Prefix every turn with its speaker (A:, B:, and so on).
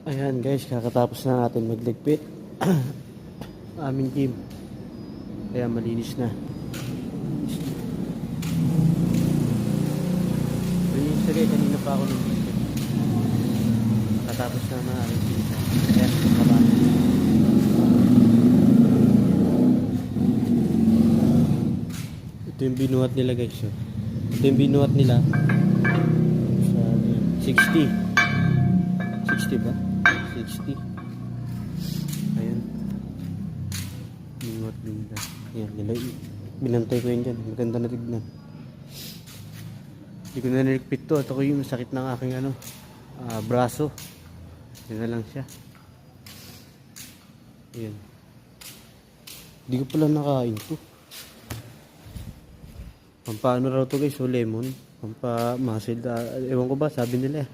A: Ayan guys, kakatapos na natin magligpit. Aming team. Kaya malinis na. Malinis na guys, kanina pa ako nagligpit. Kakatapos na aming team. Ayan, kapatid. Ito yung binuhat nila guys. Oh. Ito yung binuhat nila. Sa 60. 60 ba? 60. Ayan. Binuhat nila. Ayan, nila. Binantay ko yun dyan. Maganda na tignan. Hindi ko na niligpit to. At ako yung sakit ng aking braso. Yun na lang siya. Ayan. Hindi ko pala nakain to. Pampaano raw to guys, so lemon. Pampa muscle. Ewan ko ba, sabi nila.